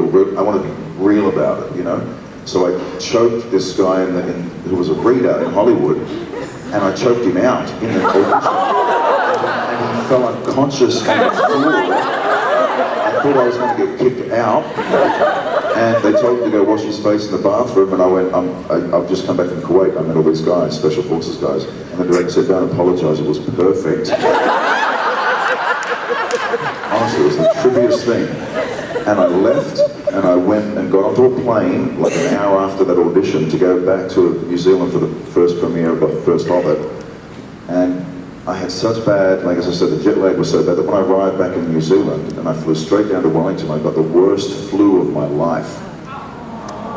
I want to be real about it, you know. So I choked this guy who was a reader in Hollywood, and I choked him out in the audition, and he fell unconscious on the floor. I thought I was going to get kicked out, and they told me to go wash his face in the bathroom, and I went, I've just come back from Kuwait, I met all these guys, special forces guys, and the director said, don't apologise, it was perfect. Honestly, it was the trippiest thing. And I left, and I went and got onto a plane, like an hour after that audition, to go back to New Zealand for the first premiere of the first Hobbit. And I had such bad, like as I said, the jet lag was so bad that when I arrived back in New Zealand, and I flew straight down to Wellington, I got the worst flu of my life.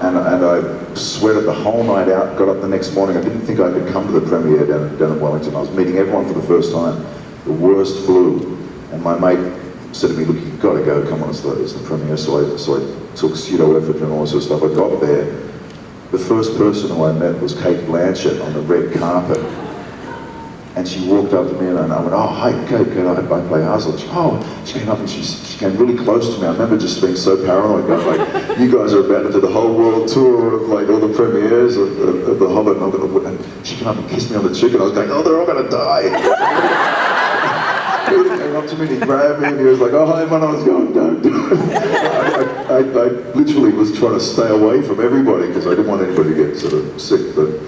And I sweated the whole night out, got up the next morning, I didn't think I could come to the premiere down in Wellington. I was meeting everyone for the first time, the worst flu. And my mate said to me, look, you've got to go, come on, it's the premiere. So I took pseudo-effort and all this sort of stuff. I got there. The first person who I met was Kate Blanchett on the red carpet. And she walked up to me and I went, oh, hi, Kate, I play Hazel. She came up and she came really close to me. I remember just being so paranoid, going like, you guys are about to do the whole world tour of like all the premieres of The Hobbit. And she came up and kissed me on the cheek and I was going, oh, they're all going to die. He came up to me and he grabbed me and he was like, oh, hi, man, I was going, don't do it. I literally was trying to stay away from everybody because I didn't want anybody to get sort of sick. But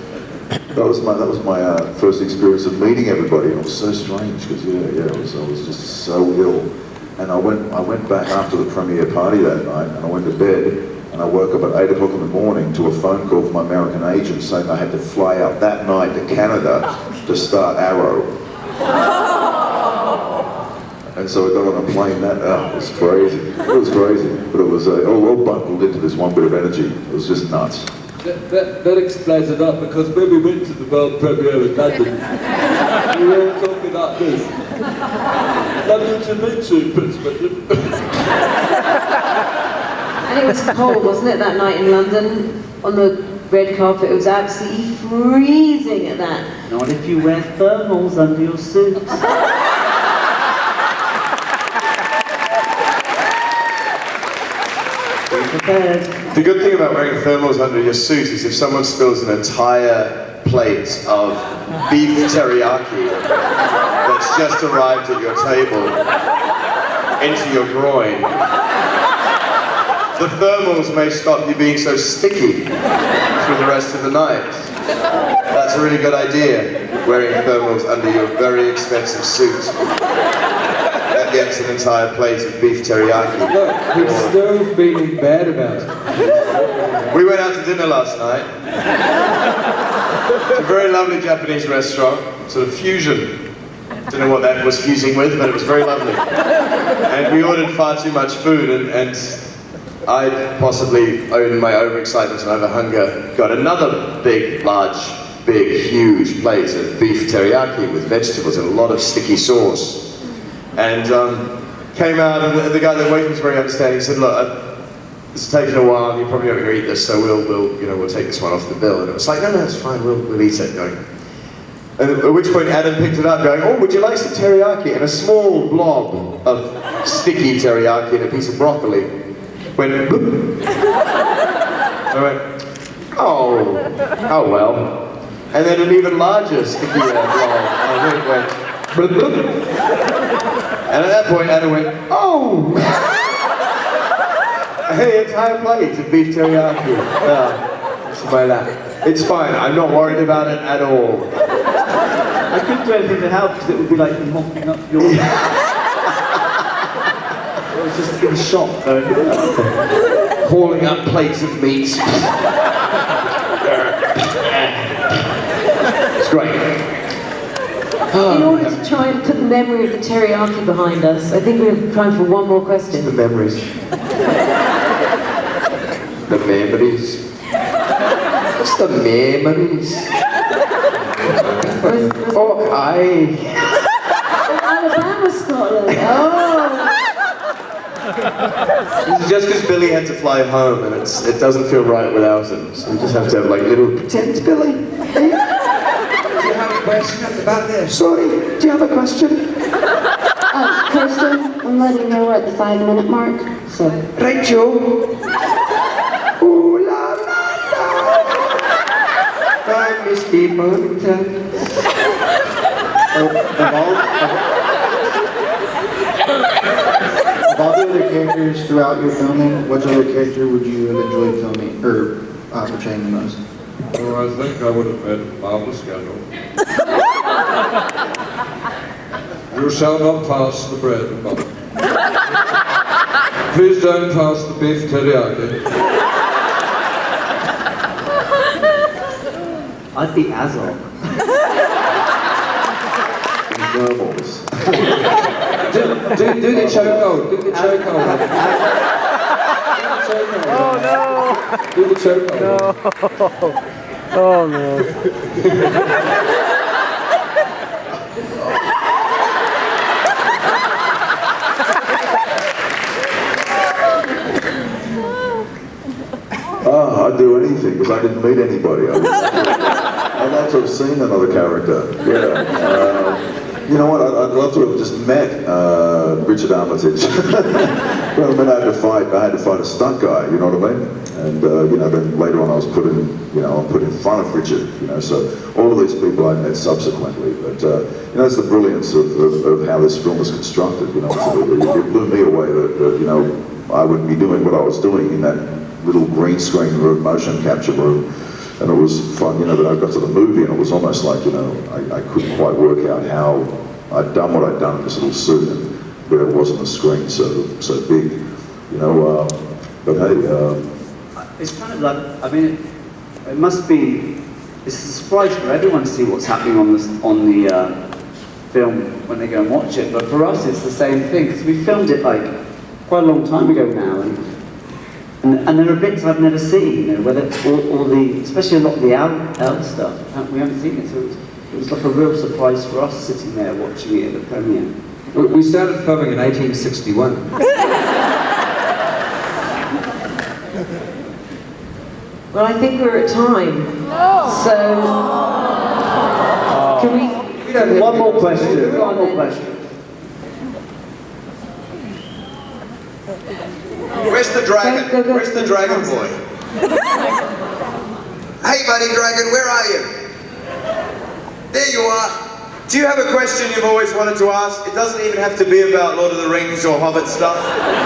that was my first experience of meeting everybody, and it was so strange because I was just so ill. And I went back after the premiere party that night and I went to bed and I woke up at 8 o'clock in the morning to a phone call from my American agent saying I had to fly out that night to Canada to start Arrow. And so I got on a plane it was crazy. It was crazy, but it was all bundled into this one bit of energy. It was just nuts. That explains it up, because when we went to the world premiere in London, we were talking like this. London to meet you, Prince William. And it was cold, wasn't it, that night in London? On the red carpet, it was absolutely freezing at that. Not if you wear thermals under your suit. The good thing about wearing thermals under your suit is if someone spills an entire plate of beef teriyaki that's just arrived at your table into your groin, the thermals may stop you being so sticky through the rest of the night. That's a really good idea, wearing thermals under your very expensive suit. That gets an entire plate of beef teriyaki. Look, he's still feeling bad about it. We went out to dinner last night. It's a very lovely Japanese restaurant, sort of fusion. Don't know what that was fusing with, but it was very lovely. And we ordered far too much food, and I, possibly owing my overexcitement and overhunger, got another big, huge plate of beef teriyaki with vegetables and a lot of sticky sauce. And came out, and the guy that waited was very understanding. He said, look, it's taken a while, you're probably not going to eat this, so we'll take this one off the bill. And it was like, no, it's fine, we'll eat it. And at which point Adam picked it up going, oh, would you like some teriyaki? And a small blob of sticky teriyaki and a piece of broccoli went, bloop. I went, oh well. And then an even larger sticky blob went, bloop, bloop. And at that point Adam went, oh! The entire plate of beef teriyaki. It's my lap. It's fine, I'm not worried about it at all. I couldn't do anything to help because it would be like mopping up your... I was just in shock though. Hauling up plates of meat. It's great. In order to try and put the memory of the teriyaki behind us, I think we have time for one more question. The memories. The memories. What's the memories? Oh, Alabama, Scotland. Oh. It's just because Billy had to fly home, and it doesn't feel right without him. So we just have to have like little pretend Billy. Do you have a question at the back there? Sorry, do you have a question? Kirsten, I'm letting you know we're at the 5-minute mark, so... Right, Joe. Of all the other characters throughout your filming, which other character would you have enjoyed filming or portraying the most? Oh, I think I would have been Marvelous Scandal. You shall not pass the bread and butter. Please don't pass the beef teriyaki. I'd be Azog. Verbals. Do the chokehold. Do the chokehold. Oh no! Do the chokehold. Oh no. Oh, I'd do anything because I didn't meet anybody. I'd like to have seen another character. Yeah. You know what? I'd love to have just met Richard Armitage. Well, I mean, I had to fight a stunt guy. You know what I mean? And you know, then later on, I was put in front of Richard. You know, so all of these people I met subsequently. But you know, it's the brilliance of how this film is constructed. You know, it blew me away that you know I would be doing what I was doing in that little green screen room, motion capture room. And it was fun, you know, that I got to the movie and it was almost like, you know, I couldn't quite work out how I'd done what I'd done in this little suit and where it was on the screen so big, you know, but hey. It's kind of like, I mean, it must be, it's a surprise for everyone to see what's happening on the film when they go and watch it, but for us it's the same thing, because we filmed it like quite a long time ago now, and there are bits I've never seen, you know, whether all the, especially a lot of the L stuff, we haven't seen it, so it was like a real surprise for us sitting there watching it at the premiere. We started filming in 1861. Well, I think we're at time. So, can we... One more question. One more question. Where's the dragon? Go. Where's the dragon boy? Hey buddy dragon, where are you? There you are. Do you have a question you've always wanted to ask? It doesn't even have to be about Lord of the Rings or Hobbit stuff.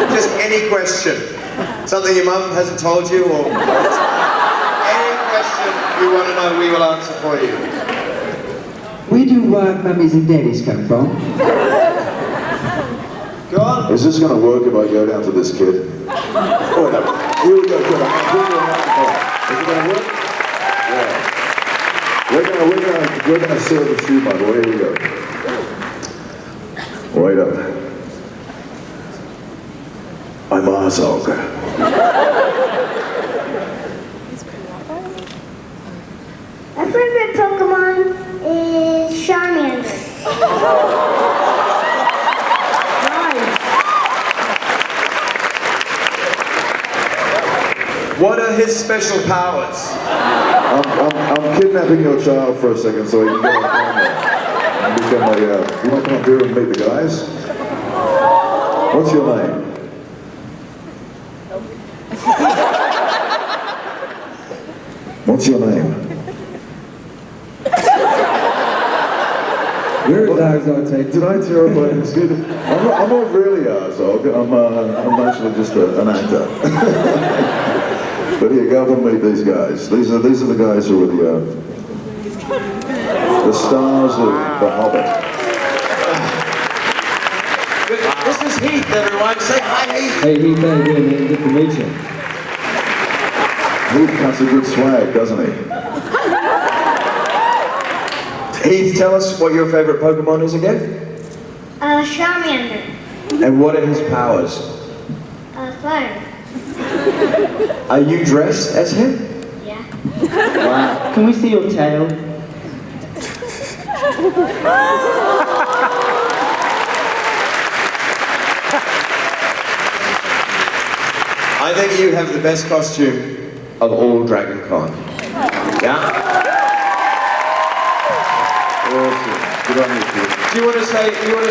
Just any question. Something your mum hasn't told you or any question you want to know, we will answer for you. Where do mummies and daddies come from? Go on. Is this going to work if I go down to this kid? Oh, no. Here we go, good. Is it going to work? Yeah. We're gonna service you, my boy. Here we go. Wait up. I'm Azog. My favorite Pokemon is Charmander. What are his special powers? I'm kidnapping your child for a second so he can get on camera and become a, you want to come up here and meet the guys? What's your name? What's your name? Where is Azog taken? Did I terrify this kid? I'm not really Azog. I'm actually just an actor. But here, go up and meet these guys. These are the guys who are the stars of The Hobbit. This is Heath, everyone. Say hi, Heath. Hey, Heath, how you doing, man? Good to meet you. Heath cuts a good swag, doesn't he? Heath, tell us what your favorite Pokemon is again? Charmander. And what are his powers? Fire. Are you dressed as him? Yeah. Wow. Can we see your tail? I think you have the best costume of all Dragon Con. Yeah? Awesome. Good on you, kid. Do you want to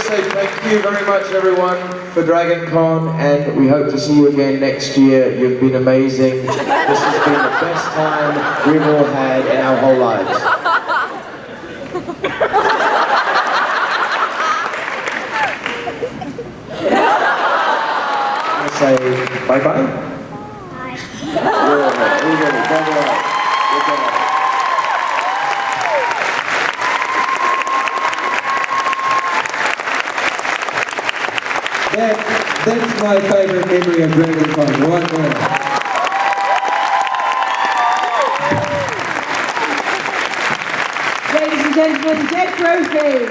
say thank you very much, everyone, for Dragon Con, and we hope to see you again next year. You've been amazing. This has been the best time we've all had in our whole lives. say bye-bye? Bye. That's my favorite memory of Dragon Con, right there. Ladies and gentlemen, Ted Brophy.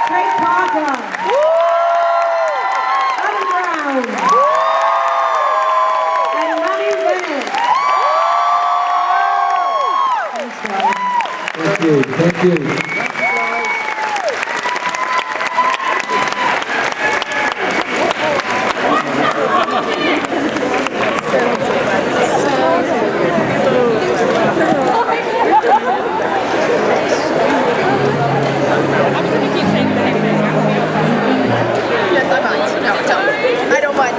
Craig Parker. Adam Brown. And Manny Bennett. Thanks, guys. Thank you, thank you. I don't mind.